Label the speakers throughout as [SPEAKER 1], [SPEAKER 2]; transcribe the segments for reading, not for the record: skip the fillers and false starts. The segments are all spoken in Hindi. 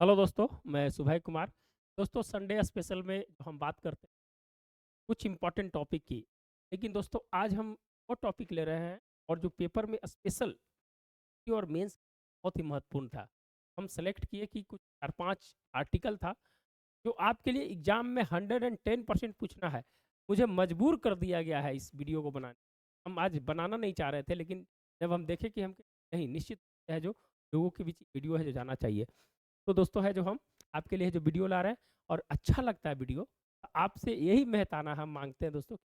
[SPEAKER 1] हेलो दोस्तों, मैं सुभाष कुमार। दोस्तों, संडे स्पेशल में हम बात करते हैं कुछ इम्पोर्टेंट टॉपिक की। लेकिन दोस्तों, आज हम वो टॉपिक ले रहे हैं और जो पेपर में स्पेशल और मेंस बहुत ही महत्वपूर्ण था। हम सेलेक्ट किए कि कुछ 4-5 आर्टिकल था जो आपके लिए एग्जाम में 110% पूछना है। मुझे मजबूर कर दिया गया है इस वीडियो को बनाने। हम आज बनाना नहीं चाह रहे थे, लेकिन जब हम देखें कि हम नहीं, निश्चित है जो लोगों के बीच वीडियो है जो जाना चाहिए, तो दोस्तों है जो हम आपके लिए जो वीडियो ला रहे हैं और अच्छा लगता है वीडियो, आपसे यही मेहताना हम मांगते हैं दोस्तों।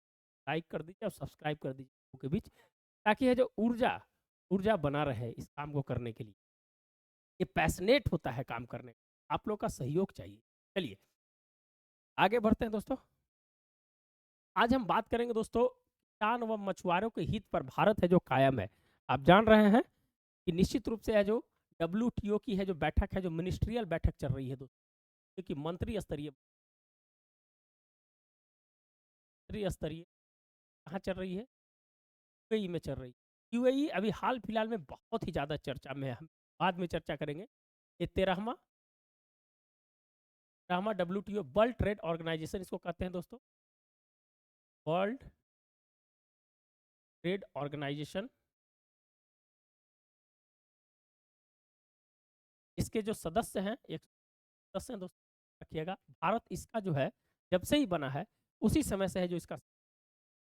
[SPEAKER 1] लाइक कर दीजिए और सब्सक्राइब कर दीजिए लोगों के बीच, ताकि है जो ऊर्जा ऊर्जा बना रहे इस काम को करने के लिए। ये पैशनेट होता है काम करने का, आप लोग का सहयोग चाहिए। चलिए आगे बढ़ते हैं दोस्तों। आज हम बात करेंगे दोस्तों, किसान व मछुआरों के हित पर भारत है जो कायम है। आप जान रहे हैं कि निश्चित रूप से है जो WTO की है जो बैठक है, जो मिनिस्ट्रियल बैठक चल रही है दोस्तों, कि मंत्री स्तरीय कहाँ चल रही है? यूएई में चल रही है। यूएई अभी हाल फिलहाल में बहुत ही ज़्यादा चर्चा में है। हम बाद में चर्चा करेंगे। ये 13वां WTO वर्ल्ड ट्रेड ऑर्गेनाइजेशन इसको कहते हैं दोस्तों, वर्ल्ड ट्रेड ऑर्गेनाइजेशन। इसके जो सदस्य हैं, एक सदस्य हैं दोस्तों, रखिएगा। भारत इसका जो है जब से ही बना है उसी समय से है जो इसका,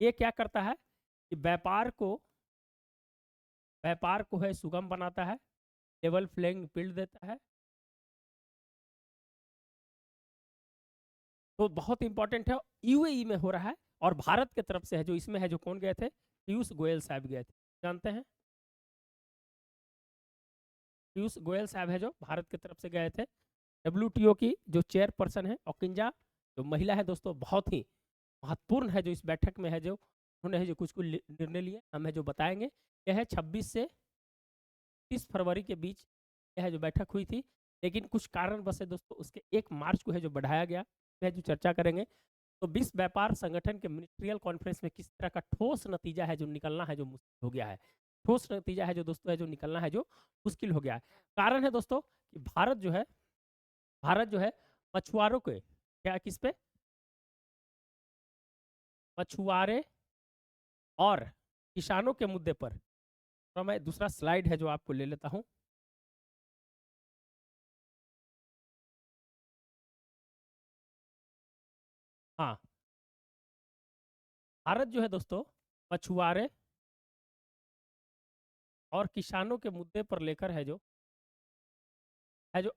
[SPEAKER 1] ये क्या करता है कि व्यापार को है सुगम बनाता है, लेवल प्लेइंग फील्ड देता है। तो बहुत इंपॉर्टेंट है, यूएई में हो रहा है। और भारत की तरफ से है जो इसमें है जो कौन गए थे? पीयूष गोयल साहब गए थे, जानते हैं। पीयूष गोयल साहब है जो भारत की तरफ से गए थे। WTO की जो चेयरपर्सन है ओकिंजा, जो महिला है दोस्तों, बहुत ही महत्वपूर्ण है जो इस बैठक में है जो उन्होंने है जो कुछ कुछ निर्णय लिए, हमें जो बताएंगे। यह है 26 से 30 फरवरी के बीच यह है जो बैठक हुई थी, लेकिन कुछ कारण बस है दोस्तों, उसके 1 मार्च को है जो बढ़ाया गया, है जो चर्चा करेंगे। तो विश्व व्यापार संगठन के मिनिस्ट्रियल कॉन्फ्रेंस में किस तरह का ठोस नतीजा है जो निकलना है जो मुश्किल हो गया है। ठोस नतीजा है जो दोस्तों है जो निकलना है जो मुश्किल हो गया है। कारण है दोस्तों कि भारत जो है मछुआरों के क्या किस पे, मछुआरे और किसानों के मुद्दे पर। तो मैं दूसरा स्लाइड है जो आपको ले लेता हूं। हाँ, भारत जो है दोस्तों मछुआरे और किसानों के मुद्दे पर लेकर है जो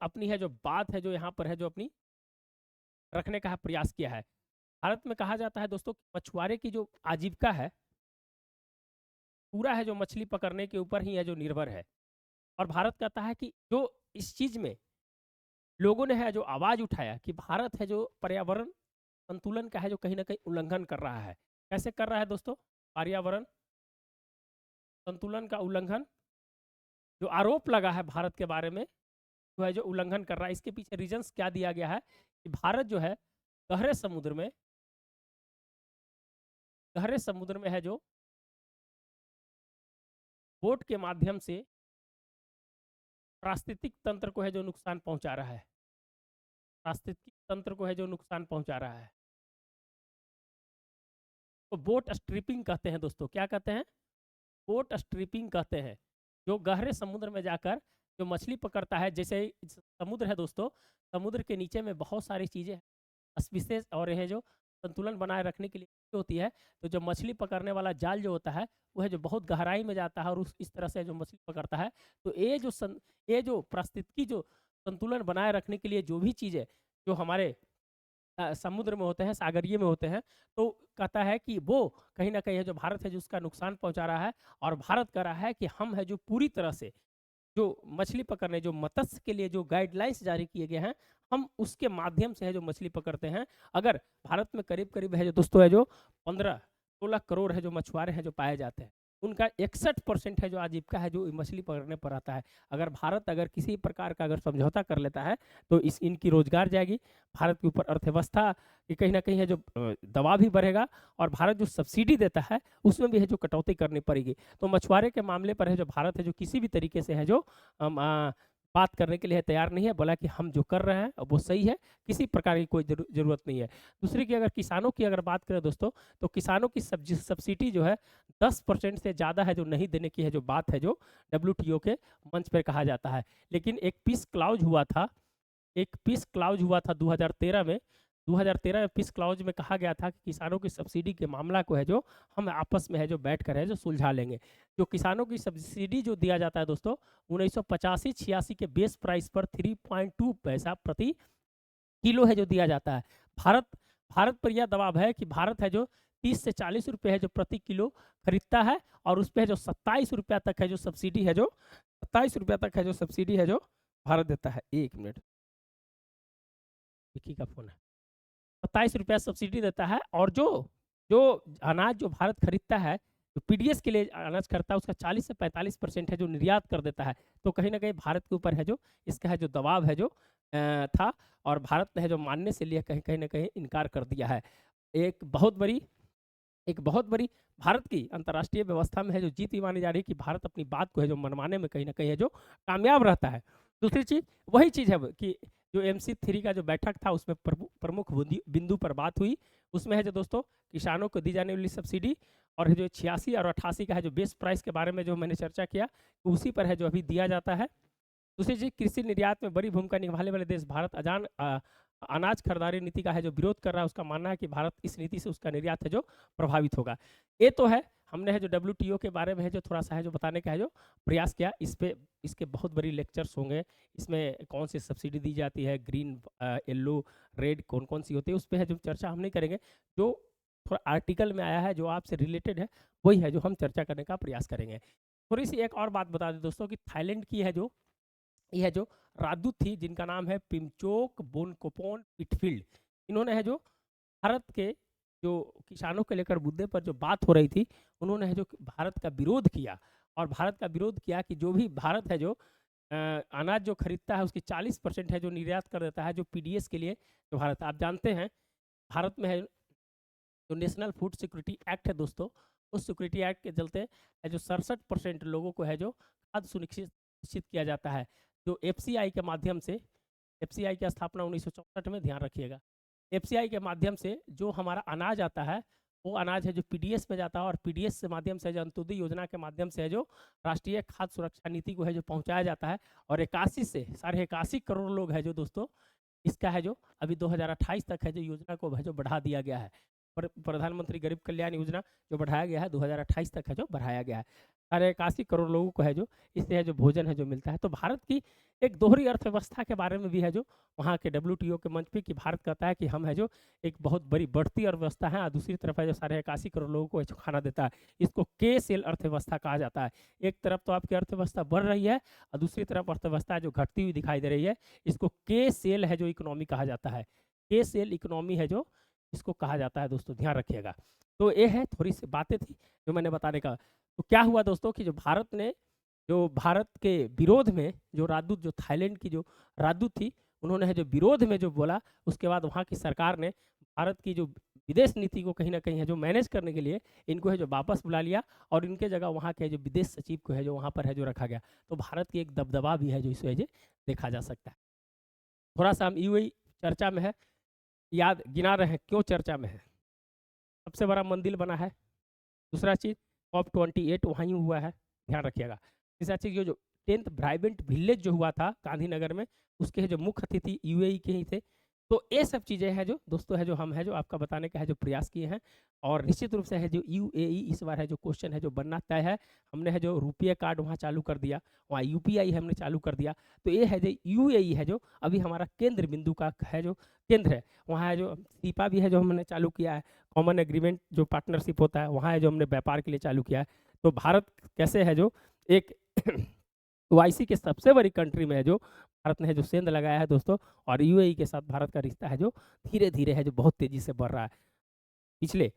[SPEAKER 1] अपनी है जो बात है जो यहाँ पर है जो अपनी रखने का प्रयास किया है। भारत में कहा जाता है दोस्तों, मछुआरे की जो आजीविका है पूरा है जो मछली पकड़ने के ऊपर ही है जो निर्भर है। और भारत कहता है कि जो इस चीज में लोगों ने है जो आवाज उठाया कि भारत है जो पर्यावरण संतुलन का है जो कहीं ना कहीं उल्लंघन कर रहा है। कैसे कर रहा है दोस्तों? पर्यावरण संतुलन का उल्लंघन, जो आरोप लगा है भारत के बारे में, जो है जो उल्लंघन कर रहा है। इसके पीछे रीजंस क्या दिया गया है कि भारत जो है गहरे समुद्र में है जो बोट के माध्यम से पारिस्थितिक तंत्र को है जो नुकसान पहुंचा रहा है। पारिस्थितिक तंत्र को है जो नुकसान पहुंचा रहा है। तो बोट स्ट्रिपिंग कहते हैं दोस्तों। क्या कहते हैं? बोट स्ट्रिपिंग कहते हैं। जो गहरे समुद्र में जाकर जो मछली पकड़ता है, जैसे समुद्र है दोस्तों, समुद्र के नीचे में बहुत सारी चीजें स्पीसीज और यह जो संतुलन बनाए रखने के लिए होती है। तो जो मछली पकड़ने वाला जाल जो होता है वो है जो बहुत गहराई में जाता है और इस तरह से जो मछली पकड़ता है। तो ये जो पारिस्थितिकी जो संतुलन बनाए रखने के लिए जो भी चीज़ें जो हमारे समुद्र में होते हैं, सागरीय में होते हैं, तो कहता है कि वो कहीं ना कहीं है जो भारत है जो उसका नुकसान पहुंचा रहा है। और भारत कह रहा है कि हम है जो पूरी तरह से जो मछली पकड़ने, जो मत्स्य के लिए जो गाइडलाइंस जारी किए गए हैं, हम उसके माध्यम से है जो मछली पकड़ते हैं। अगर भारत में करीब करीब है जो दोस्तों है जो 15-16 करोड़ है जो मछुआरे हैं जो पाए जाते हैं, उनका 61% है जो आजीविका है जो मछली पकड़ने पर आता है। अगर भारत अगर किसी प्रकार का अगर समझौता कर लेता है तो इनकी रोजगार जाएगी, भारत के ऊपर अर्थव्यवस्था की कहीं ना कहीं है जो दबाव भी बढ़ेगा, और भारत जो सब्सिडी देता है उसमें भी है जो कटौती करनी पड़ेगी। तो मछुआरे के मामले पर है जो भारत है जो किसी भी तरीके से है जो बात करने के लिए तैयार नहीं है, बोला कि हम जो कर रहे हैं वो सही है, किसी प्रकार की कोई ज़रूरत नहीं है। दूसरी की अगर किसानों की अगर बात करें दोस्तों, तो किसानों की सब्सिडी जो है 10% से ज़्यादा है जो नहीं देने की है जो बात है जो WTO के मंच पर कहा जाता है। लेकिन एक पीस क्लाउज हुआ था, 2013 में। 2013 में पीस क्लाउज में कहा गया था कि किसानों की सब्सिडी के मामला को है जो हम आपस में है जो बैठ कर है जो सुलझा लेंगे। जो किसानों की सब्सिडी जो दिया जाता है दोस्तों, 1985-86 के बेस प्राइस पर 3.2 पैसा प्रति किलो है जो दिया जाता है। भारत भारत पर यह दबाव है कि भारत है जो 30 से 40 रुपये है जो प्रति किलो खरीदता है, और उस पर है जो 27 रुपया तक है जो सब्सिडी है जो 27 रुपया तक है जो सब्सिडी है जो भारत देता है। 1 मिनट, विकी का फोन है। 27 रुपया सब्सिडी देता है, और जो जो अनाज जो भारत खरीदता है, जो पीडीएस के लिए अनाज खरीदता है, उसका 40 से 45% है जो निर्यात कर देता है। तो कहीं ना कहीं भारत के ऊपर है जो इसका है जो दबाव है जो था, और भारत ने है जो मानने से लिए कहीं कहीं ना कहीं इनकार कर दिया है। एक बहुत बड़ी भारत की अंतर्राष्ट्रीय व्यवस्था में है जो जीत ही मानी जा रही है कि भारत अपनी बात को है जो मनवाने में कहीं ना कहीं है जो कामयाब रहता है। दूसरी चीज वही चीज है कि जो MC3 का जो बैठक था उसमें प्रमुख बिंदु पर बात हुई। उसमें है जो दोस्तों किसानों को दी जाने वाली सब्सिडी और जो 86 और 88 का है जो बेस प्राइस के बारे में जो मैंने चर्चा किया, तो उसी पर है जो अभी दिया जाता है। दूसरी चीज, कृषि निर्यात में बड़ी भूमिका निभाने वाले देश भारत अनाज खरीदारी नीति का है जो विरोध कर रहा है। उसका मानना है कि भारत इस नीति से उसका निर्यात है जो प्रभावित होगा। ये तो है, हमने है जो WTO के बारे में है जो थोड़ा सा है जो बताने का है जो प्रयास किया। इसके बहुत बड़ी लेक्चर्स होंगे, इसमें कौन सी सब्सिडी दी जाती है, ग्रीन, येलो, रेड कौन कौन सी होती है, उस पर है जो चर्चा हम नहीं करेंगे। जो थोड़ा आर्टिकल में आया है जो आपसे रिलेटेड है वही है जो हम चर्चा करने का प्रयास करेंगे। थोड़ी सी एक और बात बता दें दोस्तों कि थाईलैंड की है जो ये है जो राजदूत थी, जिनका नाम है पिमचोक बोनकोपोन पिटफील्ड। इन्होंने है जो भारत के जो किसानों के लेकर मुद्दे पर जो बात हो रही थी, उन्होंने है जो भारत का विरोध किया, और भारत का विरोध किया कि जो भी भारत है जो अनाज जो खरीदता है उसकी 40% है जो निर्यात कर देता है जो पीडीएस के लिए। जो भारत, आप जानते हैं भारत में है जो नेशनल फूड सिक्योरिटी एक्ट है दोस्तों, उस सिक्योरिटी एक्ट के चलते है जो 67% लोगों को है जो खाद्य सुनिश्चित किया जाता है। जो FCI के माध्यम से, FCI की स्थापना 1964 में, ध्यान रखिएगा, FCI के माध्यम से जो हमारा अनाज आता है वो अनाज है जो पीडीएस में जाता है, और पीडीएस के माध्यम से जो अंत्योदय योजना के माध्यम से है जो राष्ट्रीय खाद्य सुरक्षा नीति को है जो पहुंचाया जाता है। और 81 से 81.5 करोड़ लोग है जो दोस्तों इसका है जो अभी 2028 तक है जो योजना को है जो बढ़ा दिया गया है। प्रधानमंत्री गरीब कल्याण योजना जो बढ़ाया गया है 2028 तक है जो बढ़ाया गया है। 81 करोड़ लोगों को है जो इससे है जो भोजन है जो मिलता है। तो भारत की एक दोहरी अर्थव्यवस्था के बारे में भी है जो वहाँ के WTO के मंच पे कि भारत कहता है कि हम है जो एक बहुत बड़ी बढ़ती अर्थव्यवस्था है, और दूसरी तरफ है जो 81 करोड़ लोगों को खाना देता है। इसको K-सेल अर्थव्यवस्था कहा जाता है। एक तरफ तो आपकी अर्थव्यवस्था बढ़ रही है और दूसरी तरफ अर्थव्यवस्था जो घटती हुई दिखाई दे रही है, इसको K-सेल है जो इकोनॉमी कहा जाता है। K-सेल इकोनॉमी है जो इसको कहा जाता है दोस्तों, ध्यान रखिएगा। तो ये है, थोड़ी सी बातें थी जो मैंने बताने का। तो क्या हुआ दोस्तों कि जो भारत के विरोध में जो राजदूत, जो थाईलैंड की जो राजदूत थी, उन्होंने है जो विरोध में जो बोला, उसके बाद वहाँ की सरकार ने भारत की जो विदेश नीति को कहीं ना कहीं है जो मैनेज करने के लिए इनको है जो वापस बुला लिया, और इनके जगह वहाँ के जो विदेश सचिव को है जो वहाँ पर है जो रखा गया। तो भारत की एक दबदबा भी है जो इस वजह देखा जा सकता है। थोड़ा सा हम UAE चर्चा में है, याद गिना रहे हैं क्यों चर्चा में है। सबसे बड़ा मंदिर बना है। दूसरा चीज COP28 वहीं हुआ है, ध्यान रखिएगा। तीसरा चीज जो 10th वाइब्रेंट विलेज जो हुआ था गांधीनगर में, उसके जो मुख्य अतिथि UAE के ही थे। तो ये सब चीज़ें हैं जो दोस्तों है जो हम है जो आपका बताने का है जो प्रयास किए हैं। और निश्चित रूप से है जो UAE इस बार है जो क्वेश्चन है जो बनना तय है। हमने है जो रुपये कार्ड वहाँ चालू कर दिया, वहाँ UPI हमने चालू कर दिया। तो ये है जो UAE है जो अभी हमारा केंद्र बिंदु का है जो केंद्र है। वहाँ है जो सीपा भी है जो हमने चालू किया है, कॉमन एग्रीमेंट जो पार्टनरशिप होता है, वहाँ है जो हमने व्यापार के लिए चालू किया है। तो भारत कैसे है जो एक OIC के सबसे बड़ी कंट्री में है जो भारत ने है जो सेंध लगाया है दोस्तों, और UAE के साथ भारत का रिश्ता है जो धीरे धीरे है जो बहुत तेजी से बढ़ रहा है। पिछले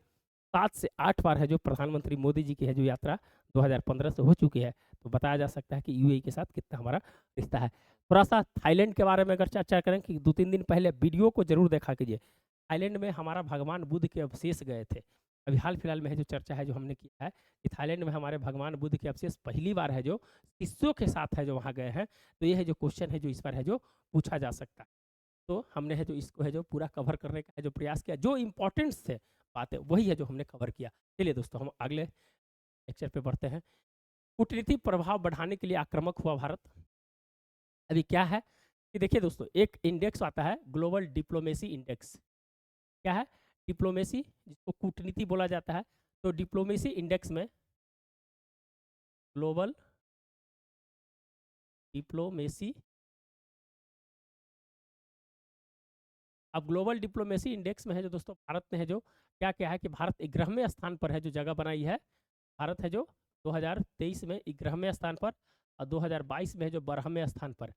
[SPEAKER 1] 7 से 8 बार है जो प्रधानमंत्री मोदी जी की है जो यात्रा 2015 से हो चुकी है। तो बताया जा सकता है कि UAE के साथ कितना हमारा रिश्ता है। थोड़ा सा थाईलैंड के बारे में अगर चर्चा करें कि 2-3 दिन पहले वीडियो को जरूर देखा कीजिए। थाईलैंड में हमारा भगवान बुद्ध के अवशेष गए थे। अभी हाल फिलहाल में है जो चर्चा है जो हमने किया है कि थाईलैंड में हमारे भगवान बुद्ध के अवशेष पहली बार है जो शिष्यों के साथ है जो वहाँ गए हैं। तो ये है जो क्वेश्चन है जो इस पर है जो पूछा जा सकता है। तो हमने है जो इसको है जो पूरा कवर करने का है जो प्रयास किया, जो इम्पोर्टेंट्स थे बातें वही है जो हमने कवर किया। चलिए दोस्तों हम अगले लेक्चर पे बढ़ते हैं। कूटनीतिक प्रभाव बढ़ाने के लिए आक्रामक हुआ भारत। अभी क्या है कि देखिए दोस्तों, एक इंडेक्स आता है ग्लोबल डिप्लोमेसी इंडेक्स। क्या है? डिप्लोमेसी, जिसको कूटनीति बोला जाता है। तो डिप्लोमेसी इंडेक्स में ग्लोबल डिप्लोमेसी, अब ग्लोबल डिप्लोमेसी इंडेक्स में है जो दोस्तों भारत ने है जो क्या क्या है कि भारत 11वें स्थान पर है जो जगह बनाई है। भारत है जो 2023 में 11वें स्थान पर और 2022 में है जो 12वें स्थान पर।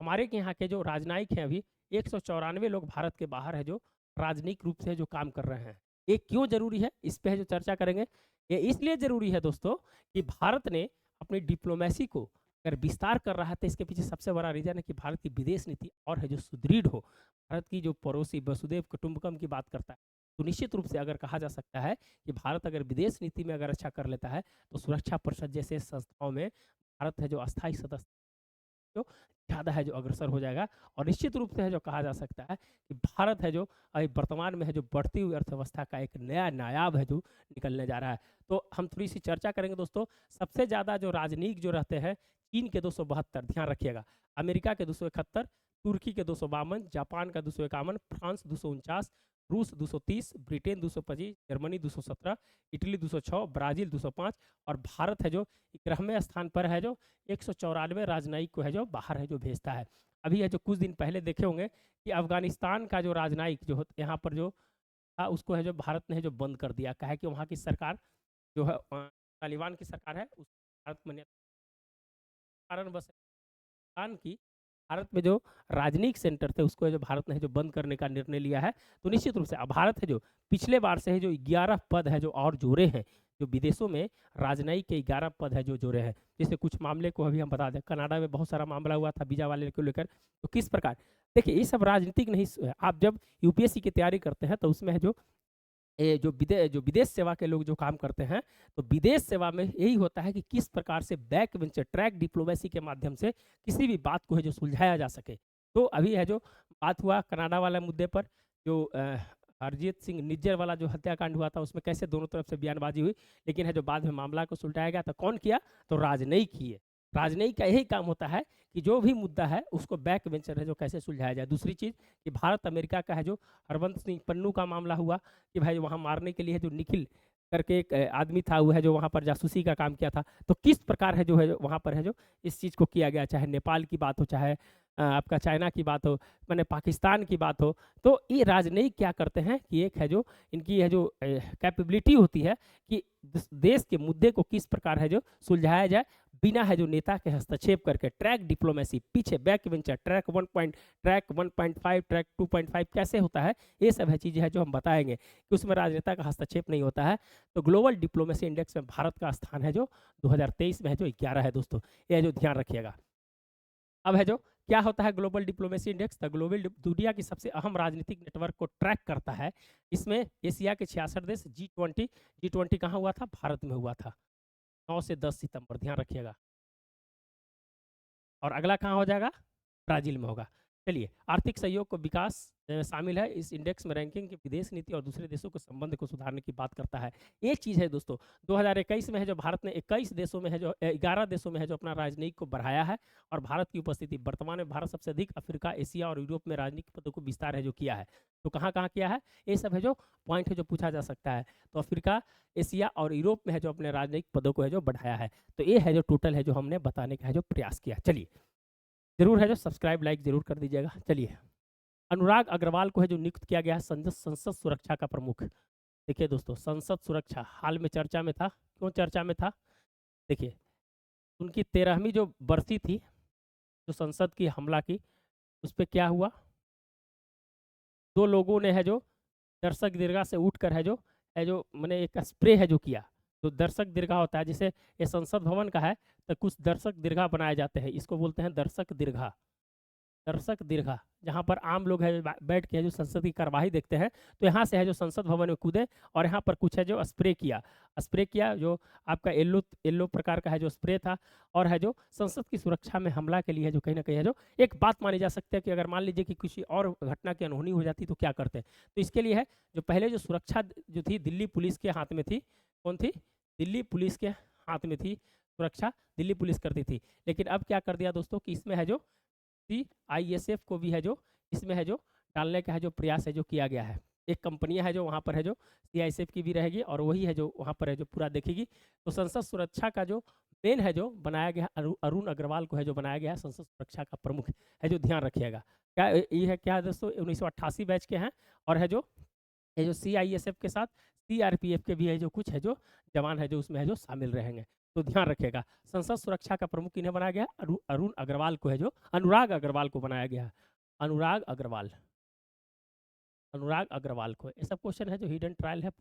[SPEAKER 1] हमारे के यहाँ के जो राजनयिक हैं अभी 194 लोग भारत के बाहर है जो राजनयिक रूप से जो काम कर रहे हैं। ये क्यों जरूरी है, इस पे है जो चर्चा करेंगे। ये इसलिए जरूरी है दोस्तों कि भारत ने अपनी डिप्लोमेसी को अगर विस्तार कर रहा है तो इसके पीछे सबसे बड़ा रीजन है कि भारत की विदेश नीति और है जो सुदृढ़ हो। भारत की जो पड़ोसी वसुदेव कुटुंबकम की बात करता है, तो निश्चित रूप से अगर कहा जा सकता है कि भारत अगर विदेश नीति में अगर अच्छा कर लेता है तो सुरक्षा परिषद जैसे संस्थाओं में भारत है जो अस्थायी सदस्य जो ज़्यादा है जो अग्रसर हो जाएगा। और निश्चित रूप से है जो कहा जा सकता है कि भारत है जो अभी वर्तमान में है जो बढ़ती हुई अर्थव्यवस्था का एक नया नायाब है जो निकलने जा रहा है। तो हम थोड़ी सी चर्चा करेंगे दोस्तों। सबसे ज़्यादा जो राजनयिक जो रहते हैं, चीन के 272, ध्यान रखिएगा, अमेरिका के 271, तुर्की के 252, जापान का 251, फ्रांस 249, रूस 230, ब्रिटेन 225, जर्मनी 217, इटली 206, ब्राजील 205 और भारत है जो 11वें स्थान पर है जो 194 राजनयिक को है जो बाहर है जो भेजता है। अभी है जो कुछ दिन पहले देखे होंगे कि अफगानिस्तान का जो राजनयिक जो यहाँ पर जो था उसको है जो भारत ने है जो बंद कर दिया। कहा है कि वहाँ की सरकार जो है तालिबान की सरकार है, उस भारत में कारण बस पाकिस्तान की भारत में जो राजनयिक सेंटर थे उसको है जो भारत ने है जो बंद करने का निर्णय लिया है। तो निश्चित रूप से अब भारत है जो पिछले बार से है जो 11 पद है जो और जोड़े हैं, जो विदेशों में राजनयिक के 11 पद है जो जोड़े हैं। जैसे कुछ मामले को अभी हम बता दें, कनाडा में बहुत सारा मामला हुआ था वीजा वाले को लेकर। तो किस प्रकार देखिए, ये सब राजनीतिक नहीं, आप जब यूपीएससी की तैयारी करते हैं तो उसमें है जो जो विदेश सेवा के लोग जो काम करते हैं, तो विदेश सेवा में यही होता है कि किस प्रकार से बैक वेंचर ट्रैक डिप्लोमेसी के माध्यम से किसी भी बात को है जो सुलझाया जा सके। तो अभी है जो बात हुआ कनाडा वाला मुद्दे पर, जो हरजीत सिंह निज्जर वाला जो हत्याकांड हुआ था उसमें कैसे दोनों तरफ से बयानबाजी हुई, लेकिन है जो बाद में मामला को सुलझाया गया तो कौन किया, तो राजनयिक किए। राजनयिक का यही काम होता है कि जो भी मुद्दा है उसको बैक वेंचर है जो कैसे सुलझाया जाए। दूसरी चीज़ कि भारत अमेरिका का है जो हरवंत सिंह पन्नू का मामला हुआ कि भाई वहाँ मारने के लिए जो निखिल करके एक आदमी था वो है जो वहाँ पर जासूसी का काम किया था। तो किस प्रकार है जो वहाँ पर है जो इस चीज़ को किया गया, चाहे नेपाल की बात हो, चाहे आपका चाइना की बात हो, मैंने पाकिस्तान की बात हो। तो ये राजनयिक क्या करते हैं कि एक है जो इनकी है जो कैपेबिलिटी होती है कि देश के मुद्दे को किस प्रकार है जो सुलझाया जाए बिना है जो नेता के हस्तक्षेप करके। ट्रैक डिप्लोमेसी, पीछे बैक वेंचर, ट्रैक 1.5, ट्रैक 2.5 कैसे होता है, ये सब है चीज़ें हैं जो हम बताएंगे कि उसमें राजनेता का हस्तक्षेप नहीं होता है। तो ग्लोबल डिप्लोमेसी इंडेक्स में भारत का स्थान है जो 2023 में है जो 11 है दोस्तों, ये जो ध्यान रखिएगा। अब है जो क्या होता है global diplomacy index, the global दुनिया की सबसे अहम राजनीतिक नेटवर्क को ट्रैक करता है। इसमें एशिया के 66 देश, G20 कहाँ हुआ था, भारत में हुआ था 9 से 10 सितंबर, ध्यान रखिएगा। और अगला कहाँ हो जाएगा, ब्राजील में होगा। चलिए, आर्थिक सहयोग को विकास शामिल है इस इंडेक्स में। रैंकिंग की विदेश नीति और दूसरे देशों के संबंध को सुधारने की बात करता है। एक चीज़ है दोस्तों, 2021 में है जो भारत ने 21 देशों में है जो 11 देशों में है जो अपना राजनयिक को बढ़ाया है। और भारत की उपस्थिति वर्तमान में भारत सबसे अधिक अफ्रीका, एशिया और यूरोप में राजनीतिक पदों को विस्तार है जो किया है। तो कहाँ कहाँ किया है, ये सब है जो पॉइंट है जो पूछा जा सकता है। तो अफ्रीका, एशिया और यूरोप में है जो अपने राजनयिक पदों को है जो बढ़ाया है। तो ये है जो टोटल है जो हमने बताने का है जो प्रयास किया। चलिए, जरूर है जो सब्सक्राइब लाइक जरूर कर दीजिएगा। चलिए, अनुराग अग्रवाल को है जो नियुक्त किया गया है संसद सुरक्षा का प्रमुख। देखिए दोस्तों, संसद सुरक्षा हाल में चर्चा में था। क्यों चर्चा में था, देखिए उनकी 13वीं जो बरसी थी जो संसद की हमला की, उस पर क्या हुआ, दो लोगों ने है जो दर्शक दीर्घा से उठकर है जो मैंने एक स्प्रे है जो किया। तो दर्शक दीर्घा होता है, जैसे ये संसद भवन का है तो कुछ दर्शक दीर्घा बनाए जाते हैं, इसको बोलते हैं दर्शक दीर्घा। दर्शक दीर्घा, जहाँ पर आम लोग है बैठ के है जो संसद की कार्यवाही देखते हैं, तो यहाँ से है जो संसद भवन में कूदे और यहाँ पर कुछ है जो स्प्रे किया जो आपका येलो येलो प्रकार का है जो स्प्रे था, और है जो संसद की सुरक्षा में हमला के लिए है जो कहीं ना कहीं है जो एक बात मानी जा सकती है कि अगर मान लीजिए कि किसी और घटना की अनहोनी हो जाती तो क्या करते, तो इसके लिए है जो पहले जो सुरक्षा जो थी दिल्ली पुलिस के हाथ में थी, कौन थी, दिल्ली पुलिस के हाथ में थी सुरक्षा, दिल्ली पुलिस करती थी। लेकिन अब क्या कर दिया दोस्तों कि इसमें है जो CISF को भी है जो इसमें है जो डालने का है जो प्रयास है जो किया गया है। एक कंपनियां है जो वहाँ पर है जो CISF की भी रहेगी और वही है जो वहाँ पर है जो पूरा देखेगी। तो संसद सुरक्षा का जो मेन है जो बनाया गया अरुण अग्रवाल को है जो बनाया गया है संसद सुरक्षा का प्रमुख है जो ध्यान रखिएगा। क्या ये है क्या दोस्तों 1988 बैच के हैं और है जो CISF के साथ CRPF के भी है जो कुछ है जो जवान है जो उसमें है जो शामिल रहेंगे। तो ध्यान रखिएगा संसद सुरक्षा का प्रमुख किन्हें बनाया गया, अरुण अग्रवाल को है जो अनुराग अग्रवाल को बनाया गया है। अनुराग अग्रवाल को, ये सब क्वेश्चन है जो हिडन ट्रायल है।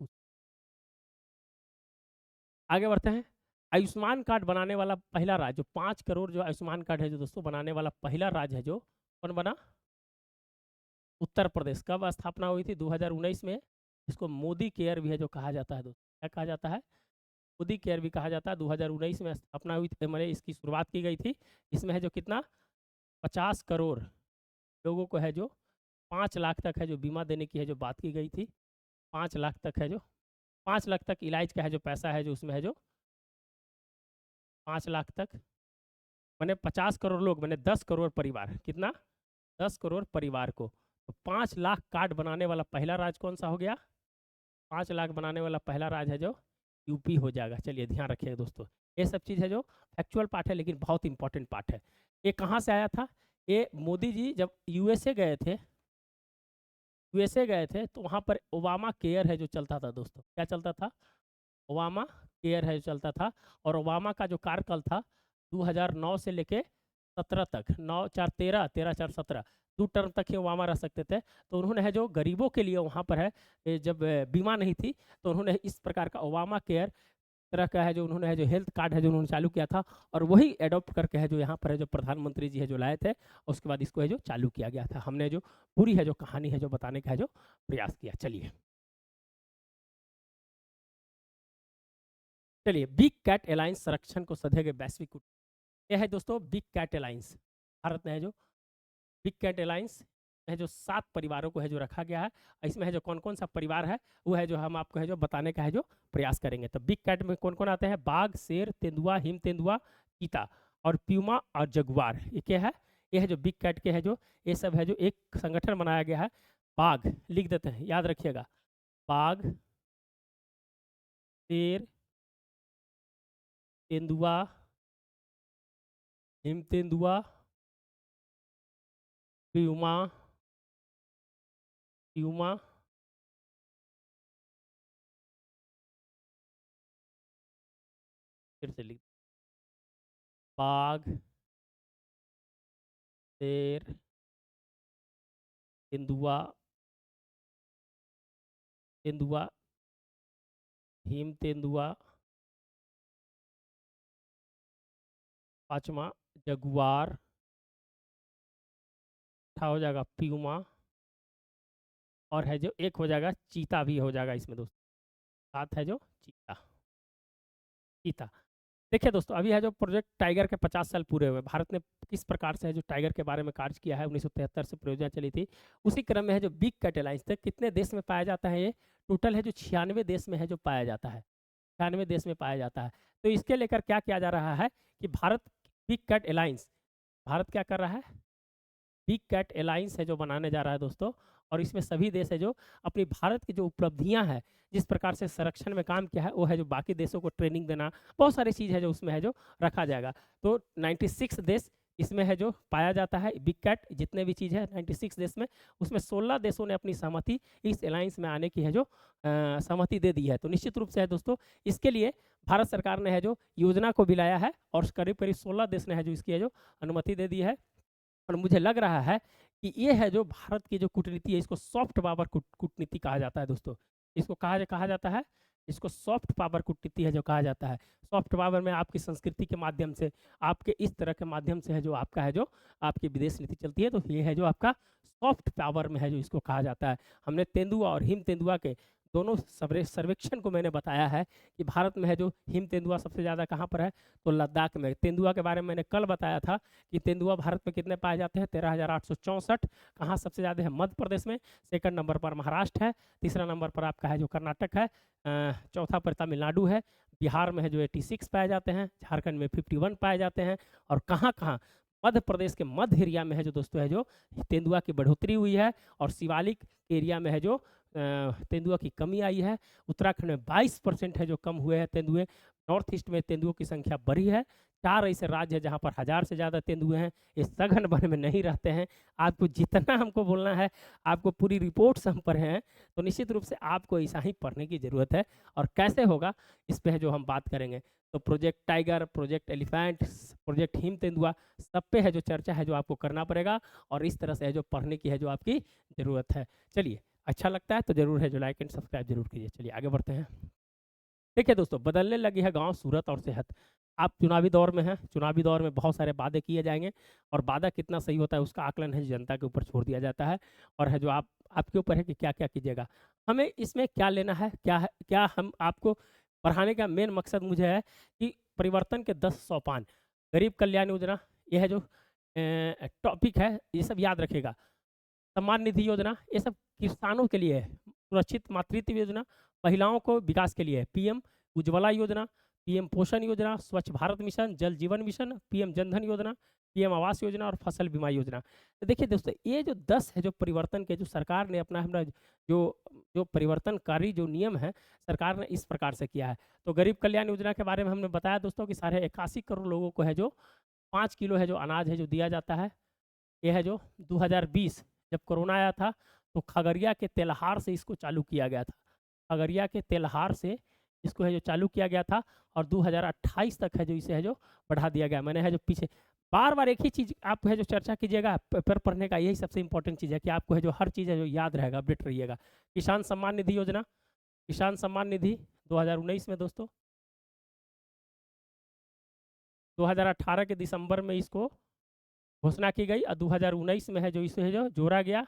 [SPEAKER 1] आगे बढ़ते हैं। आयुष्मान कार्ड बनाने वाला पहला राज्य, जो 5 करोड़ जो आयुष्मान कार्ड है जो दोस्तों बनाने वाला पहला राज्य है जो कौन बना, उत्तर प्रदेश। कब स्थापना हुई थी, 2019 में। इसको मोदी केयर भी है जो कहा जाता है दोस्तों, क्या कहा जाता है, मोदी केयर भी कहा जाता है। 2019 में स्थापना हुई थी, मैंने इसकी शुरुआत की गई थी। इसमें है जो कितना 50 करोड़ लोगों को है जो 5 लाख तक है जो बीमा देने की है जो बात की गई थी। 5 लाख तक है जो 5 लाख तक इलाज का है जो पैसा है जो उसमें है जो 5 लाख तक, मैंने 50 करोड़ लोग, मैंने 10 करोड़ परिवार, कितना 10 करोड़ परिवार को। तो 5 लाख कार्ड बनाने वाला पहला राज्य कौन सा हो गया, 5 लाख बनाने वाला पहला राज्य है जो यूपी हो जाएगा। चलिए ध्यान रखिएगा दोस्तों, ये सब चीज़ है जो फैक्चुअल पार्ट है लेकिन बहुत इंपॉर्टेंट पार्ट है। ये कहाँ से आया था, ये मोदी जी जब यूएसए गए थे तो वहाँ पर ओबामा केयर है जो चलता था दोस्तों। क्या चलता था, ओबामा केयर है जो चलता था। और ओबामा का जो कार्यकाल था 2009 से लेके 17 तक, 9 4 13, 13 4 17, 2 टर्म तक ही ओबामा रह सकते थे। तो उन्होंने है जो गरीबों के लिए वहाँ पर है जब बीमा नहीं थी तो उन्होंने इस प्रकार का ओबामा केयर तरह का है जो उन्होंने है जो हेल्थ कार्ड है जो उन्होंने चालू किया था, और वही एडॉप्ट करके है जो यहाँ पर है जो प्रधानमंत्री जी है जो लाए थे। उसके बाद इसको है जो चालू किया गया था। हमने जो पूरी है जो कहानी है जो बताने का है जो प्रयास किया। चलिए बिग कैट अलायंस संरक्षण को सधेगे वैश्विक, यह है दोस्तों बिग कैट अलायंस। भारत में है जो बिग कैट अलायंस है जो 7 परिवारों को है जो रखा गया है। इसमें है जो कौन कौन सा परिवार है वो है जो हम आपको है जो बताने का है जो प्रयास करेंगे। तो बिग कैट में कौन कौन आते हैं, बाघ, शेर, तेंदुआ, हिम तेंदुआ, चीता और प्यूमा और जगुआर। ये क्या है, ये है जो बिग कैट के है जो ये सब है जो एक संगठन बनाया गया है। बाघ लिख देते हैं, याद रखिएगा, बाघ, शेर, तेंदुआ, हिम तेंदुआ, प्यूमा, प्यूमा, फिर से लिख, बाघ, शेर, तेंदुआ, तेंदुआ, हिम तेंदुआ, पांचवा जगुआर, छठा हो जाएगा प्यूमा, और है जो एक हो जाएगा चीता भी हो जाएगा इसमें दोस्तों। 7 है जो चीता, चीता। देखिए दोस्तों, अभी है जो प्रोजेक्ट टाइगर के 50 साल पूरे हुए। भारत ने किस प्रकार से है जो टाइगर के बारे में कार्य किया है, 1973 से परियोजना चली थी। उसी क्रम में है जो बिग कैट अलायंस थे, कितने देश में पाया जाता है, ये टोटल है जो 96 देश में है जो पाया जाता है, 96 देश में पाया जाता है। तो इसके लेकर क्या किया जा रहा है कि Bharat big cat alliance, Bharat क्या कर रहा है, बिग कैट अलायंस है जो बनाने जा रहा है दोस्तों। और इसमें सभी देश है जो अपनी भारत की जो उपलब्धियां हैं, जिस प्रकार से संरक्षण में काम किया है, वो है जो बाकी देशों को ट्रेनिंग देना, बहुत सारी चीज़ है जो उसमें है जो रखा जाएगा। तो 96 देश इसमें है जो पाया जाता है बिग कैट, जितने भी चीज़ है 96 देश में, उसमें 16 देशों ने अपनी सहमति इस अलायंस में आने की है जो सहमति दे दी है। तो निश्चित रूप से है दोस्तों, इसके लिए भारत सरकार ने है जो योजना को भी लाया है और करीब करीब 16 देश ने है जो इसकी है जो अनुमति दे दी है। और मुझे लग रहा है कि ये है जो भारत की जो कूटनीति है, इसको सॉफ्ट पावर कूटनीति कहा जाता है दोस्तों। इसको कहा जाता है इसको सॉफ्ट पावर कूटनीति है जो कहा जाता है। सॉफ्ट पावर में आपकी संस्कृति के माध्यम से, आपके इस तरह के माध्यम से है जो आपका है जो आपकी विदेश नीति चलती है, तो ये है जो आपका सॉफ्ट पावर में है जो इसको कहा जाता है। हमने तेंदुआ और हिम तेंदुआ के दोनों सर्वेक्षण को मैंने बताया है कि भारत में है जो हिम तेंदुआ सबसे ज़्यादा कहाँ पर है, तो लद्दाख में। तेंदुआ के बारे में मैंने कल बताया था कि तेंदुआ भारत में कितने पाए जाते हैं, 13,864। कहाँ सबसे ज़्यादा है, मध्य प्रदेश में। सेकंड नंबर पर महाराष्ट्र है। तीसरा नंबर पर आपका है जो कर्नाटक है। चौथा पर तमिलनाडु है। बिहार में है जो 86 पाए जाते हैं। झारखंड में 51 पाए जाते हैं। और कहाँ कहाँ, मध्य प्रदेश के मध्य एरिया में है जो दोस्तों है जो तेंदुआ की बढ़ोतरी हुई है, और शिवालिक एरिया में है जो तेंदुआ की कमी आई है। उत्तराखंड में 22% है जो कम हुए हैं तेंदुए। नॉर्थ ईस्ट में तेंदुओं की संख्या बढ़ी है। 4 ऐसे राज्य है जहाँ पर 1000 से ज़्यादा तेंदुए हैं। ये सघन वन में नहीं रहते हैं। आपको जितना हमको बोलना है, आपको पूरी रिपोर्ट्स हम पढ़े हैं, तो निश्चित रूप से आपको ऐसा ही पढ़ने की ज़रूरत है। और कैसे होगा इस पर है जो हम बात करेंगे। तो project tiger, project elephant, project him तेंदुआ, सब पे है जो चर्चा है जो आपको करना पड़ेगा, और इस तरह से है जो पढ़ने की है जो आपकी ज़रूरत है। चलिए, अच्छा लगता है तो जरूर है जो लाइक एंड सब्सक्राइब जरूर कीजिए। चलिए आगे बढ़ते हैं। देखिए दोस्तों, बदलने लगी है गांव, सूरत और सेहत। आप चुनावी दौर में हैं। चुनावी दौर में बहुत सारे वादे किए जाएंगे, और वादा कितना सही होता है उसका आकलन है जनता के ऊपर छोड़ दिया जाता है, और है जो आपके ऊपर है कि क्या क्या कीजिएगा। हमें इसमें क्या लेना है, क्या हम आपको पढ़ाने का मेन मकसद मुझे है कि परिवर्तन के 10 सोपान, गरीब कल्याण योजना, यह है जो टॉपिक है, ये सब याद रखेगा। सम्मान निधि योजना, ये सब किसानों के लिए है। सुरक्षित मातृत्व योजना महिलाओं को विकास के लिए है। पीएम उज्ज्वला योजना, पीएम पोषण योजना, स्वच्छ भारत मिशन, जल जीवन मिशन, पीएम जनधन योजना, पीएम आवास योजना और फसल बीमा योजना। तो देखिए दोस्तों, ये जो 10 है जो परिवर्तन के, जो सरकार ने अपना हमारा जो जो परिवर्तनकारी जो नियम है, सरकार ने इस प्रकार से किया है। तो गरीब कल्याण योजना के बारे में हमने बताया दोस्तों कि 81 करोड़ लोगों को है जो 5 किलो है जो अनाज है जो दिया जाता है। यह है जो 2020 जब कोरोना आया था, तो खगड़िया के तेल्हार से इसको चालू किया गया था। खगड़िया के तेल्हार से इसको है जो चालू किया गया था, और 2028 तक है जो इसे है जो बढ़ा दिया गया। मैंने है जो पीछे बार बार एक ही चीज़ आप है जो चर्चा कीजिएगा पेपर पढ़ने का, यही सबसे इंपॉर्टेंट चीज़ है कि आपको है जो हर चीज़ है जो याद रहेगा, अपडेट रहिएगा। किसान सम्मान निधि योजना, किसान सम्मान निधि 2019 में दोस्तों, 2018 के दिसंबर में इसको घोषणा की गई, और 2019 में है जो इसे है जो जोड़ा गया।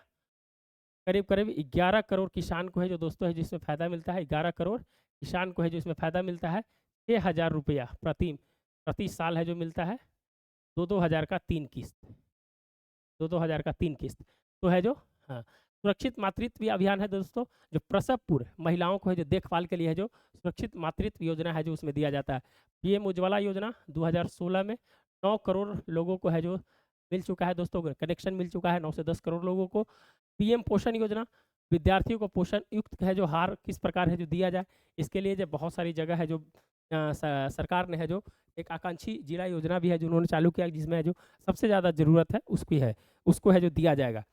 [SPEAKER 1] करीब करीब 11 करोड़ किसान को है जो दोस्तों है जिसमें फ़ायदा मिलता है। 11 करोड़ किसान को है जो इसमें फ़ायदा मिलता है। 6,000 रुपया प्रति साल है जो मिलता है। 2-2 हज़ार का 3 किस्त, 2-2 हज़ार का 3 किस्त तो है जो। हाँ, सुरक्षित मातृत्व अभियान है दोस्तों, जो प्रसव पूर्व महिलाओं को है जो देखभाल के लिए है जो सुरक्षित मातृत्व योजना है जो उसमें दिया जाता है। पीएम उज्ज्वला योजना 2016 में 9 करोड़ लोगों को है जो मिल चुका है दोस्तों, कनेक्शन मिल चुका है 9 से 10 करोड़ लोगों को। पीएम पोषण योजना, विद्यार्थियों को पोषण युक्त है जो आहार किस प्रकार है जो दिया जाए, इसके लिए जो बहुत सारी जगह है जो सरकार ने है जो एक आकांक्षी जिला योजना भी है जो उन्होंने चालू किया, जिसमें है जो सबसे ज़्यादा ज़रूरत है उसकी है, उसको है जो दिया जाएगा।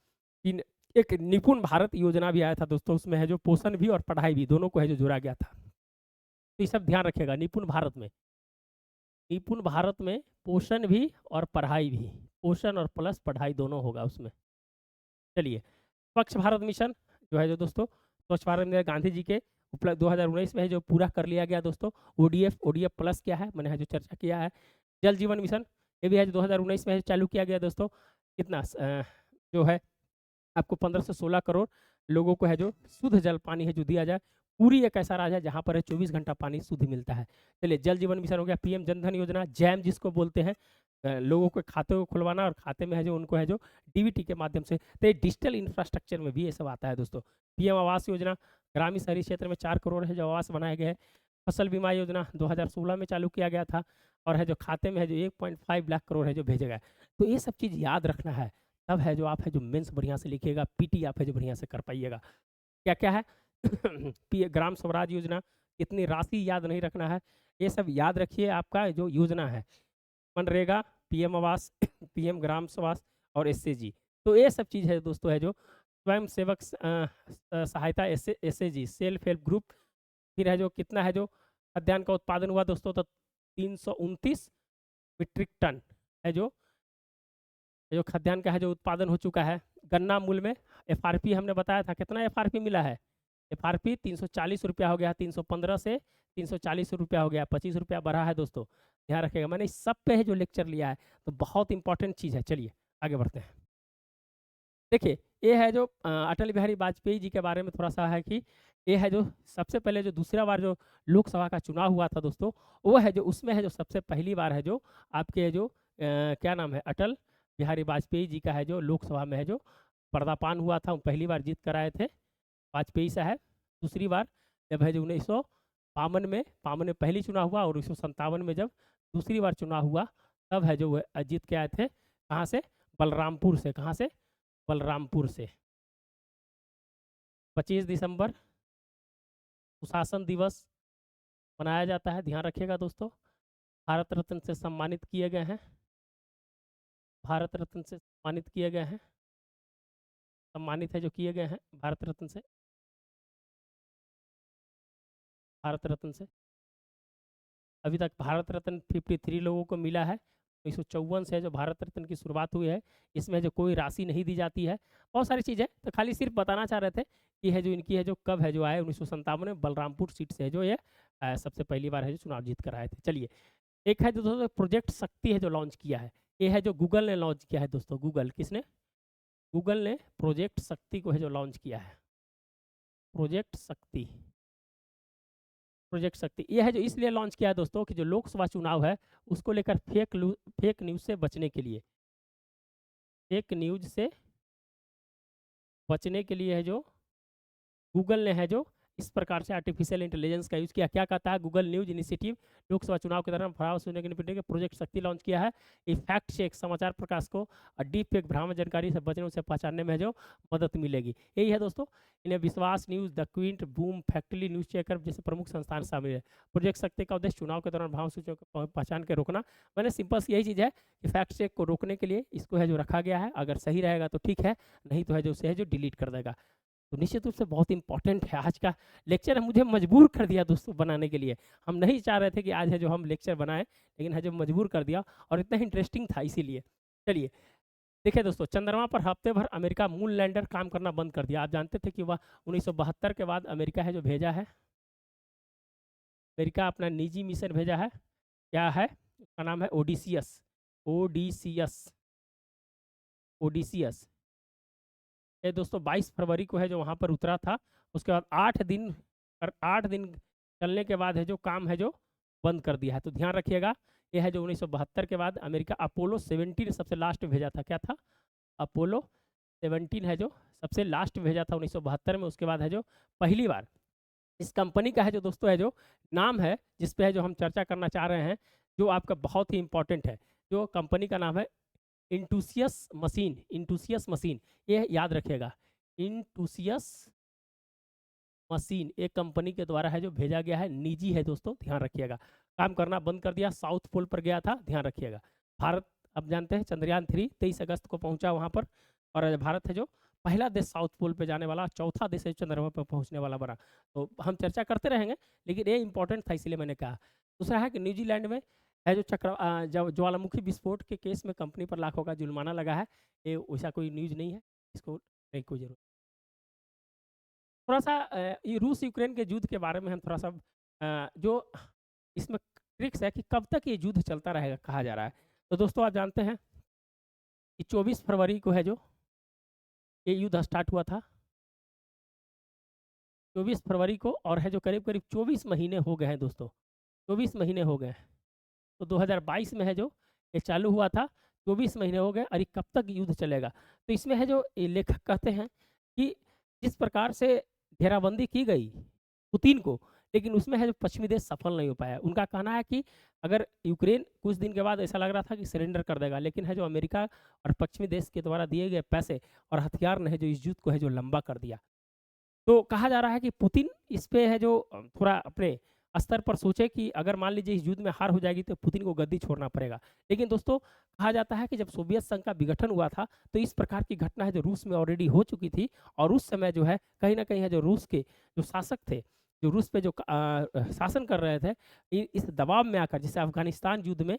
[SPEAKER 1] एक निपुण भारत योजना भी आया था दोस्तों, उसमें है जो पोषण भी और पढ़ाई भी दोनों को है जो जोड़ा गया था। तो ये सब ध्यान रखिएगा। निपुण भारत में पोषण भी और पढ़ाई भी, पोषण और प्लस पढ़ाई दोनों होगा उसमें। चलिए, स्वच्छ भारत मिशन जो है जो दोस्तों, स्वच्छ भारत मिशन गांधी जी के उपलब्ध 2019 में है जो पूरा कर लिया गया दोस्तों। ओडीएफ प्लस क्या है मैंने है जो चर्चा किया है। जल जीवन मिशन ये भी है जो 2019 में है चालू किया गया दोस्तों। कितना जो है आपको 15 से 16 करोड़ लोगों को है जो शुद्ध जल पानी है जो दिया जाए। पूरी एक ऐसा राज्य है जहाँ पर 24 घंटा पानी शुद्ध मिलता है। चलिए, जल जीवन मिशन हो गया। पीएम जनधन योजना, जैम जिसको बोलते हैं, लोगों के खाते को खुलवाना, और खाते में है जो उनको है जो डीबीटी के माध्यम से, तो ये डिजिटल इंफ्रास्ट्रक्चर में भी ये सब आता है दोस्तों। पीएम आवास योजना, ग्रामीण शहरी क्षेत्र में 4 करोड़ है जो आवास बनाए गए हैं। फसल बीमा योजना 2016 में चालू किया गया था, और है जो खाते में है जो 1.5 लाख करोड़ है जो भेजा गया। तो ये सब चीज़ याद रखना है, तब है जो आप है जो मेंस बढ़िया से लिखिएगा, पीटी आप है जो बढ़िया से कर पाइएगा। क्या क्या है ग्राम स्वराज योजना, कितनी राशि याद नहीं रखना है, ये सब याद रखिए। आपका जो योजना है मनरेगा, पीएम आवास, पीएम ग्राम स्वास्थ्य और एसएजी, तो ये सब चीज़ है दोस्तों है जो स्वयं सेवक सहायता एसएजी, सेल्फ हेल्प ग्रुप। फिर है जो कितना है जो खाद्यान्न का उत्पादन हुआ दोस्तों, तो 329 मीट्रिक टन है जो खाद्यान्न का है जो उत्पादन हो चुका है। गन्ना मूल में एफआरपी हमने बताया था, कितना एफआरपी मिला है, FRP 340 रुपया हो गया, 315 से 340 रुपया हो गया, 25 रुपया बढ़ा है दोस्तों, ध्यान रखिएगा। मैंने इस सब पे है जो लेक्चर लिया है, तो बहुत इंपॉर्टेंट चीज़ है। चलिए आगे बढ़ते हैं। देखिए ये है जो अटल बिहारी वाजपेयी जी के बारे में थोड़ा सा है कि ये है जो सबसे पहले जो दूसरा बार जो लोकसभा का चुनाव हुआ था दोस्तों, वो है जो उसमें है जो सबसे पहली बार है जो आपके जो क्या नाम है, अटल बिहारी वाजपेयी जी का है जो लोकसभा में है जो पर्दापान हुआ था, वो पहली बार जीत कर आए थे वाजपेयी साहब। दूसरी बार जब है जो 1952 में, 52 में पहली चुनाव हुआ, और 1957 में जब दूसरी बार चुनाव हुआ, तब है जो जीत के आए थे। कहाँ से? बलरामपुर से। कहाँ से? बलरामपुर से। 25 दिसंबर सुशासन दिवस मनाया जाता है, ध्यान रखिएगा दोस्तों। भारत रत्न से सम्मानित किए गए हैं, भारत रत्न से सम्मानित किए गए हैं, सम्मानित है जो किए गए हैं भारत रत्न से, भारत रत्न से। अभी तक भारत रत्न 53 लोगों को मिला है। 1954 से जो भारत रत्न की शुरुआत हुई है, इसमें जो कोई राशि नहीं दी जाती है, बहुत सारी चीज़ें। तो खाली सिर्फ बताना चाह रहे थे कि है जो इनकी है जो कब है जो आए, 1957 में बलरामपुर सीट से है जो ये सबसे पहली बार है जो चुनाव जीत कर आए थे। चलिए, एक है जो दोस्तों प्रोजेक्ट शक्ति है जो लॉन्च किया है, ये है जो गूगल ने लॉन्च किया है दोस्तों। गूगल किसने? गूगल ने प्रोजेक्ट शक्ति को है जो लॉन्च किया है, प्रोजेक्ट शक्ति। प्रोजेक्ट शक्ति ये है जो इसलिए लॉन्च किया है दोस्तों कि जो लोकसभा चुनाव है उसको लेकर फेक न्यूज़ से बचने के लिए, फेक न्यूज़ से बचने के लिए है जो गूगल ने है जो इस प्रकार से आर्टिफिशियल इंटेलिजेंस का यूज़ किया। क्या कहता है गूगल न्यूज इनिशिएटिव? लोकसभा चुनाव के दौरान भ्रम सुनने के निपटने के प्रोजेक्ट शक्ति लॉन्च किया है। ये फैक्ट चेक समाचार प्रकाश को डीप फेक भ्रामक जानकारी से बचने, उसे पहचानने में जो मदद मिलेगी। यही है दोस्तों। इन्हें विश्वास news, the Quint, boom, factly news checker जैसे प्रमुख संस्थान शामिल है। प्रोजेक्ट शक्ति का उद्देश्य चुनाव के दौरान भ्रामक सूचना को पहचान के रोकना। मैंने सिंपल यही चीज़ है कि फैक्ट चेक को रोकने के लिए इसको है जो रखा गया है। अगर सही रहेगा तो ठीक है, नहीं तो है जो उसे है जो डिलीट कर देगा। तो निश्चित रूप से बहुत इंपॉर्टेंट है आज का लेक्चर। मुझे मजबूर कर दिया दोस्तों बनाने के लिए। हम नहीं चाह रहे थे कि आज है जो हम लेक्चर बनाएं, लेकिन है जो मजबूर कर दिया, और इतना इंटरेस्टिंग था इसीलिए। चलिए देखिए दोस्तों, चंद्रमा पर हफ्ते भर अमेरिका मून लैंडर काम करना बंद कर दिया। आप जानते थे कि वह 1972 के बाद अमेरिका है जो भेजा है, अमेरिका अपना निजी मिशन भेजा है। क्या है उसका नाम? है ओडिसियस। Odysseus, Odysseus. ये दोस्तों 22 फरवरी को है जो वहाँ पर उतरा था। उसके बाद 8 दिन चलने के बाद है जो काम है जो बंद कर दिया है। तो ध्यान रखिएगा, ये है जो 1972 के बाद अमेरिका अपोलो 17 सबसे लास्ट भेजा था। क्या था? अपोलो 17 है जो सबसे लास्ट भेजा था 1972 में। उसके बाद है जो पहली बार इस कंपनी का है जो दोस्तों है जो नाम है, जिस पे है जो हम चर्चा करना चाह रहे हैं, जो आपका बहुत ही इंपॉर्टेंट है। जो कंपनी का नाम है इंटूसियस मशीन, इंटूसियस मशीन, ये याद रखिएगा। इंटूसियस मशीन एक कंपनी के द्वारा है जो भेजा गया है, निजी है दोस्तों, ध्यान रखिएगा। काम करना बंद कर दिया, साउथ पोल पर गया था, ध्यान रखिएगा। भारत अब जानते हैं चंद्रयान 3 23 अगस्त को पहुंचा वहां पर, और भारत है जो पहला देश साउथ पोल पे जाने वाला, चौथा देश है चंद्रमा पर पहुंचने वाला बना। तो हम चर्चा करते रहेंगे, लेकिन ये इंपॉर्टेंट था इसलिए मैंने कहा। दूसरा है कि न्यूजीलैंड में है जो ज्वालामुखी विस्फोट के केस में कंपनी पर लाखों का जुर्माना लगा है। ये वैसा कोई न्यूज नहीं है, इसको नहीं कोई जरूरत। थोड़ा सा ये रूस यूक्रेन के युद्ध के बारे में हम थोड़ा सा जो इसमें ट्रिक्स है कि कब तक ये युद्ध चलता रहेगा कहा जा रहा है। तो दोस्तों आप जानते हैं कि 24 फरवरी को है जो ये युद्ध स्टार्ट हुआ था, 24 फरवरी को, और है जो करीब करीब 24 महीने हो गए हैं दोस्तों, 24 महीने हो गए। तो 2022 में है जो ये चालू हुआ था, 24 महीने हो गए, और ये कब तक युद्ध चलेगा। तो इसमें है जो लेखक कहते हैं कि जिस प्रकार से घेराबंदी की गई पुतिन को, लेकिन उसमें है जो पश्चिमी देश सफल नहीं हो पाया। उनका कहना है कि अगर यूक्रेन कुछ दिन के बाद ऐसा लग रहा था कि सरेंडर कर देगा, लेकिन है जो अमेरिका और पश्चिमी देश के द्वारा दिए गए पैसे और हथियार ने है जो इस युद्ध को है जो लंबा कर दिया। तो कहा जा रहा है कि पुतिन इस पे है जो थोड़ा अपने स्तर पर सोचे कि अगर मान लीजिए इस युद्ध में हार हो जाएगी तो पुतिन को गद्दी छोड़ना पड़ेगा। लेकिन दोस्तों कहा जाता है कि जब सोवियत संघ का विघटन हुआ था, तो इस प्रकार की घटना है जो रूस में ऑलरेडी हो चुकी थी, और उस समय जो है कहीं ना कहीं है जो रूस के जो शासक थे जो रूस पे जो शासन कर रहे थे, इस दबाव में आकर, जैसे अफगानिस्तान युद्ध में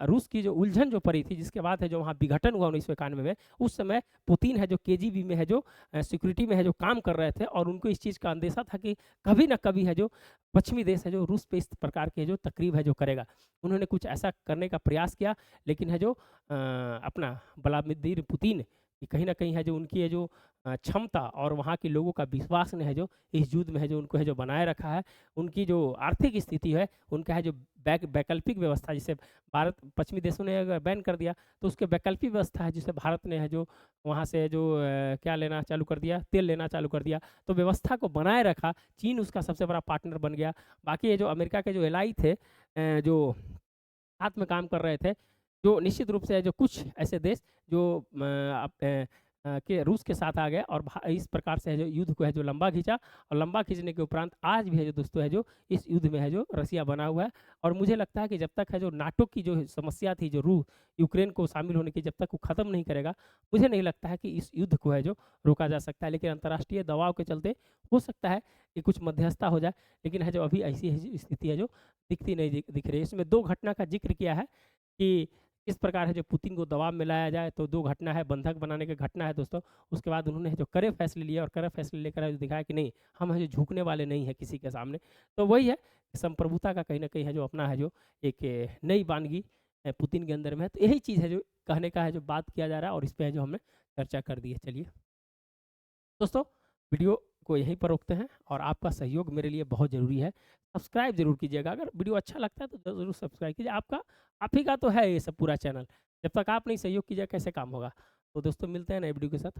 [SPEAKER 1] रूस की जो उलझन जो पड़ी थी, जिसके बाद है जो वहाँ विघटन हुआ 1991 में, उस समय पुतिन है जो केजीबी में है जो सिक्योरिटी में है जो काम कर रहे थे, और उनको इस चीज़ का अंदेशा था कि कभी ना कभी है जो पश्चिमी देश है जो रूस पे इस प्रकार के जो तकरीब है जो करेगा। उन्होंने कुछ ऐसा करने का प्रयास किया, लेकिन है जो अपना व्लादिमीर पुतिन कि कहीं न कहीं है जो उनकी है जो क्षमता और वहाँ के लोगों का विश्वास ने है जो इस युद्ध में है जो उनको है जो बनाए रखा है। उनकी जो आर्थिक स्थिति है, उनका है जो वैकल्पिक व्यवस्था, जिसे भारत पश्चिमी देशों ने अगर बैन कर दिया, तो उसके वैकल्पिक व्यवस्था है, जिसे भारत ने है जो वहाँ से जो क्या लेना चालू कर दिया, तेल लेना चालू कर दिया, तो व्यवस्था को बनाए रखा। चीन उसका सबसे बड़ा पार्टनर बन गया। बाकी ये जो अमेरिका के जो एलाई थे, जो साथ में काम कर रहे थे, जो निश्चित रूप से है जो कुछ ऐसे देश जो के रूस के साथ आ गए, और इस प्रकार से है जो युद्ध को है जो लंबा खींचा, और लंबा खींचने के उपरांत आज भी है जो दोस्तों है जो इस युद्ध में है जो रसिया बना हुआ है। और मुझे लगता है कि जब तक है जो नाटो की जो समस्या थी, जो रूस यूक्रेन को शामिल होने की, जब तक वो ख़त्म नहीं करेगा, मुझे नहीं लगता है कि इस युद्ध को है जो रोका जा सकता है। लेकिन अंतर्राष्ट्रीय दबाव के चलते हो सकता है कि कुछ मध्यस्थता हो जाए, लेकिन है जो अभी ऐसी है स्थिति है जो दिखती नहीं दिख रही है। इसमें दो घटना का जिक्र किया है कि किस प्रकार है जो पुतिन को दबाव में लाया जाए, तो दो घटना है, बंधक बनाने की घटना है दोस्तों। उसके बाद उन्होंने जो कड़े फैसले लिए, और कड़े फैसले लेकर दिखाया कि नहीं, हम है जो झुकने वाले नहीं है किसी के सामने। तो वही है, संप्रभुता का कहीं ना कहीं है जो अपना है जो एक नई वानगी पुतिन के अंदर में है। तो यही चीज़ है जो कहने का है जो बात किया जा रहा है, और इस पर है जो हमने चर्चा कर दी है। चलिए दोस्तों, वीडियो को यहीं पर रोकते हैं, और आपका सहयोग मेरे लिए बहुत ज़रूरी है। सब्सक्राइब जरूर कीजिएगा, अगर वीडियो अच्छा लगता है तो ज़रूर सब्सक्राइब कीजिए। आप ही का तो है ये सब पूरा चैनल, जब तक आप नहीं सहयोग कीजिए कैसे काम होगा। तो दोस्तों, मिलते हैं नए वीडियो के साथ।